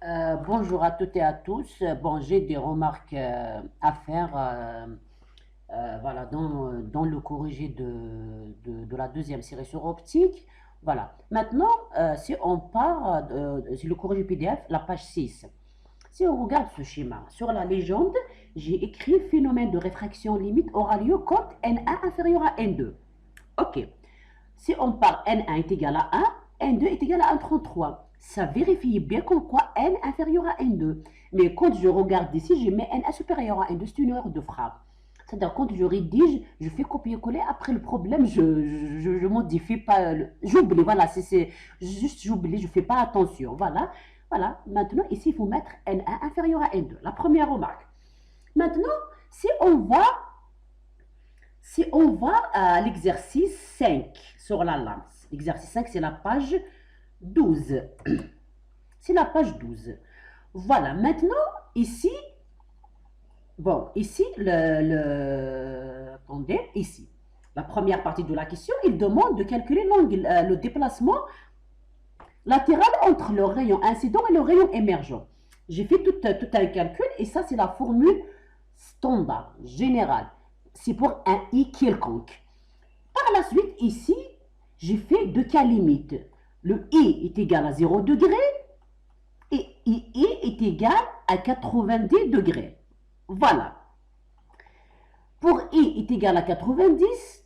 Bonjour à toutes et à tous. Bon, j'ai des remarques à faire voilà, dans le corrigé de la deuxième série sur optique. Voilà. Maintenant, si on part sur le corrigé PDF, la page 6. Si on regarde ce schéma, sur la légende, j'ai écrit phénomène de réfraction limite aura lieu quand N1 inférieur à N2. Ok. Si on part N1 est égal à 1, N2 est égal à 1,33. Ça vérifie bien comme quoi N inférieur à N2. Mais quand je regarde ici, je mets N1 supérieur à N2, c'est une erreur de frappe. C'est-à-dire quand je rédige, je fais copier-coller. Après le problème, je modifie pas. J'oublie, voilà, c'est juste j'oublie, je fais pas attention. Voilà, voilà. Maintenant, ici, il faut mettre N1 inférieur à N2. La première remarque. Maintenant, si on va si on va à l'exercice 5 sur la lance, l'exercice 5, c'est la page 12. C'est la page 12. Voilà, maintenant, ici, bon, ici, attendez, ici, la première partie de la question, il demande de calculer l'angle, le déplacement latéral entre le rayon incident et le rayon émergent. J'ai fait tout un calcul et ça, c'est la formule standard, générale. C'est pour un i quelconque. Par la suite, ici, j'ai fait deux cas limites. Le i est égal à 0 degré et i est égal à 90 degrés. Voilà. Pour i est égal à 90,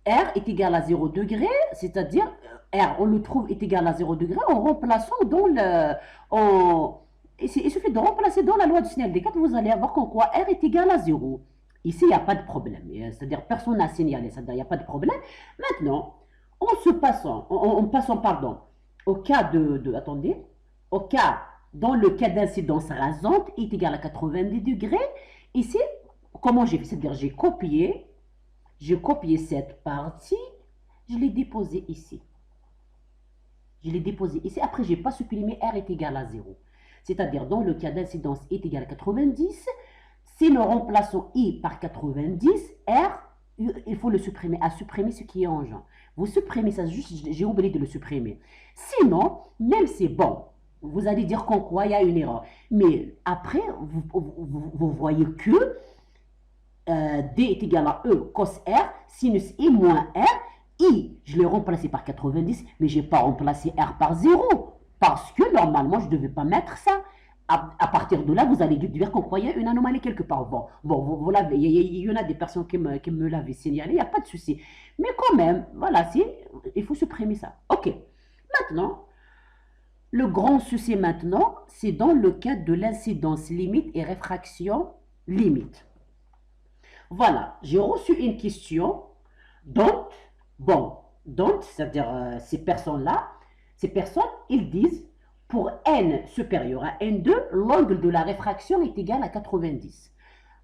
r est égal à 0 degré, c'est-à-dire r, on le trouve est égal à 0 degré en remplaçant dans le... il suffit de remplacer dans la loi du signal des 4, vous allez avoir qu'en quoi r est égal à 0. Ici, il n'y a pas de problème. C'est-à-dire, personne n'a signalé. C'est-à-dire, il n'y a pas de problème. Maintenant, en passant, pardon, au cas attendez, dans le cas d'incidence rasante, est égal à 90 degrés. Ici, comment j'ai fait? C'est-à-dire, j'ai copié cette partie, je l'ai déposée ici. Je l'ai déposée ici. Après, je n'ai pas supprimé R est égal à 0. C'est-à-dire, dans le cas d'incidence est égal à 90, si nous remplaçons I par 90, R, il faut le supprimer, à supprimer ce qui est en genre. Vous supprimez ça, juste, j'ai oublié de le supprimer. Sinon, même c'est bon, vous allez dire qu'en quoi il y a une erreur. Mais après, vous voyez que D est égal à E cos R, sinus I moins R, I, je l'ai remplacé par 90, mais je n'ai pas remplacé R par 0, parce que normalement, je ne devais pas mettre ça. À partir de là, vous allez dire qu'on croyait une anomalie quelque part. Bon vous l'avez, il y en a des personnes qui me l'avaient signalé, il n'y a pas de souci. Mais quand même, voilà, il faut supprimer ça. Ok. Maintenant, le grand souci maintenant, c'est dans le cas de l'incidence limite et réfraction limite. Voilà, j'ai reçu une question dont, c'est-à-dire ces personnes, ils disent pour n supérieur à n2, l'angle de la réfraction est égal à 90.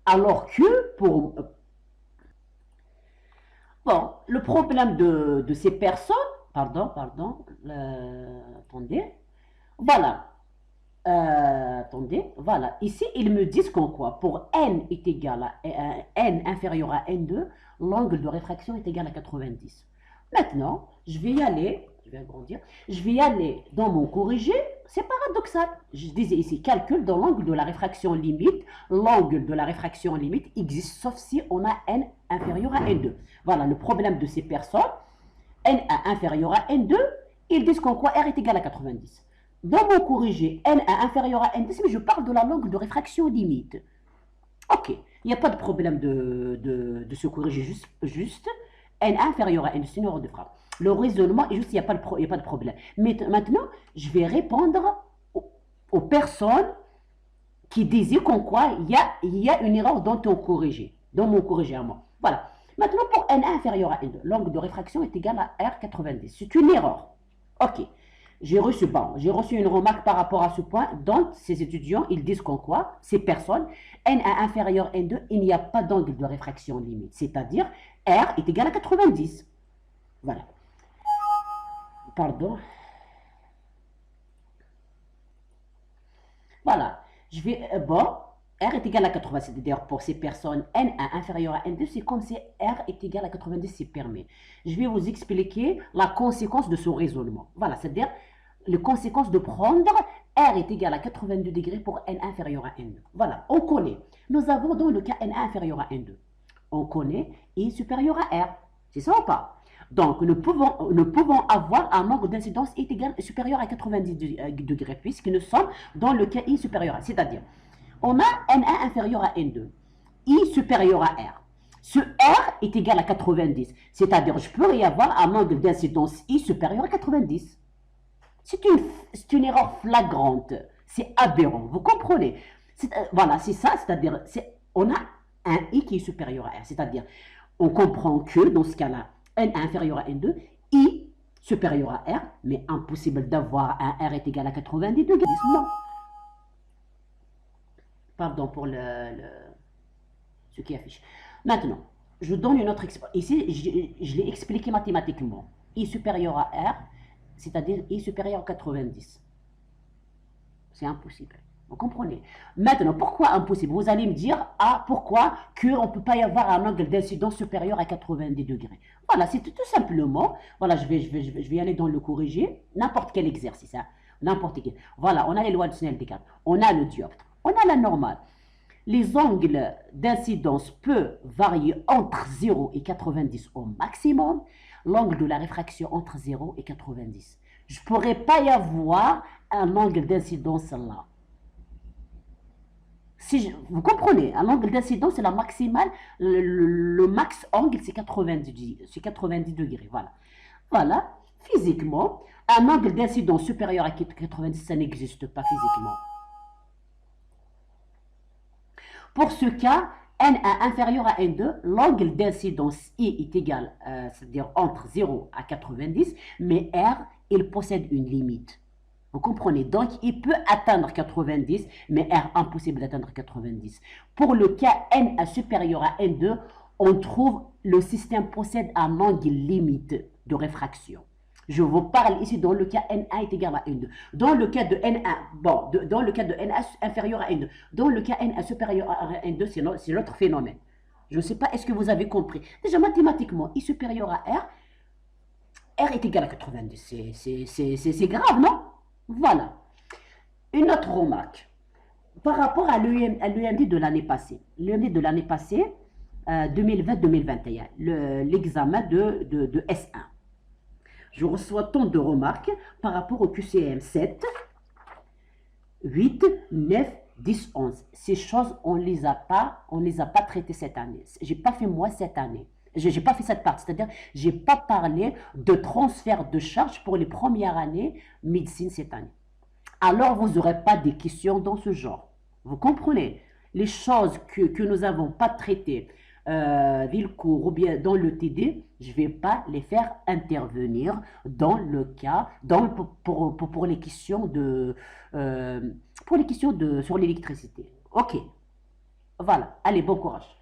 Alors que pour... Bon, le problème de ces personnes... Attendez. Voilà. Attendez, voilà. Ici, ils me disent qu'en quoi pour n est égal à n inférieur à n2, l'angle de réfraction est égal à 90. Maintenant, je vais agrandir, je vais y aller dans mon corrigé, c'est paradoxal. Je disais ici, calcul dans l'angle de la réfraction limite. L'angle de la réfraction limite existe sauf si on a n inférieur à n2. Voilà le problème de ces personnes. n inférieur à n2, ils disent qu'en quoi r est égal à 90. Dans mon corrigé, n inférieur à n10, mais je parle de la langue de réfraction limite. Ok, il n'y a pas de problème de se corriger juste n inférieur à n, c'est une erreur de frappe. Le raisonnement est juste, il n'y a pas de problème. Mais maintenant, je vais répondre aux personnes qui disaient qu'en quoi il y a une erreur dans ton corrigé, dans mon corrigé à moi. Voilà. Maintenant, pour n inférieur à n2, l'angle de réfraction est égal à R90. C'est une erreur. Ok. J'ai reçu une remarque par rapport à ce point. Donc, ces étudiants, ils disent qu'en quoi, ces personnes, n à inférieur n2, il n'y a pas d'angle de réfraction limite. C'est-à-dire, R est égal à 90. Voilà. Pardon. Voilà. Je vais, bon, R est égal à 80. C'est-à-dire, pour ces personnes, n à inférieur à n2, c'est comme si R est égal à 90, c'est permis. Je vais vous expliquer la conséquence de ce raisonnement. Voilà, c'est-à-dire, les conséquences de prendre R est égal à 82 degrés pour N inférieur à N2. Voilà, on connaît. Nous avons dans le cas N1 inférieur à N2. On connaît I supérieur à R. C'est ça ou pas? Donc, nous pouvons avoir un angle d'incidence I supérieur à 90 degrés, puisque nous sommes dans le cas I supérieur à R. C'est-à-dire, on a N1 inférieur à N2, I supérieur à R. Ce R est égal à 90, c'est-à-dire je peux y avoir un angle d'incidence I supérieur à 90. C'est une erreur flagrante, c'est aberrant, vous comprenez? Voilà, c'est ça, c'est-à-dire on a un I qui est supérieur à R, c'est-à-dire on comprend que dans ce cas-là, N inférieur à N2, I supérieur à R, mais impossible d'avoir un R est égal à 90 degrés. Non. Pardon pour ce qui affiche. Maintenant, je donne une autre expression. Ici, je l'ai expliqué mathématiquement. I supérieur à R, c'est-à-dire I supérieur à 90. C'est impossible. Vous comprenez? Maintenant, pourquoi impossible? Vous allez me dire, ah, pourquoi qu'on ne peut pas y avoir un angle d'incidence supérieur à 90 degrés? Voilà, c'est tout simplement, voilà, je vais aller dans le corriger, n'importe quel exercice, hein, n'importe quel. Voilà, on a les lois de Snell-Descartes, on a le dioptre, on a la normale. Les angles d'incidence peuvent varier entre 0 et 90 au maximum, l'angle de la réfraction entre 0 et 90. Je ne pourrais pas y avoir un angle d'incidence là. Vous comprenez, un angle d'incidence, c'est la maximale, le max angle, c'est 90 degrés, voilà. Voilà, physiquement, un angle d'incidence supérieur à 90, ça n'existe pas physiquement. Pour ce cas, N1 inférieur à N2, l'angle d'incidence I est égal, c'est-à-dire entre 0 à 90, mais R, il possède une limite. Vous comprenez? Donc, il peut atteindre 90, mais R, impossible d'atteindre 90. Pour le cas N supérieur à N2, on trouve le système possède un angle limite de réfraction. Je vous parle ici dans le cas N1 est égal à N2. Dans le cas de N1, bon, dans le cas de N inférieur à N2, dans le cas N supérieur à N2, c'est l'autre phénomène. Je ne sais pas, est-ce que vous avez compris? Déjà, mathématiquement, I supérieur à R, R est égal à 90. C'est grave, non? Voilà. Une autre remarque. Par rapport à l'EMD de l'année passée. L'EMD de l'année passée, 2020-2021, l'examen de S1. Je reçois tant de remarques par rapport au QCM 7, 8, 9, 10, 11. Ces choses, on ne les a pas traitées cette année. Je n'ai pas fait moi cette année. Je n'ai pas fait cette partie, c'est-à-dire je n'ai pas parlé de transfert de charges pour les premières années médecine cette année. Alors, vous n'aurez pas des questions dans ce genre. Vous comprenez? Les choses que nous n'avons pas traitées, Villecourt ou bien dans le TD, je ne vais pas les faire intervenir dans le cas, pour les questions sur l'électricité. Ok, voilà, allez, bon courage.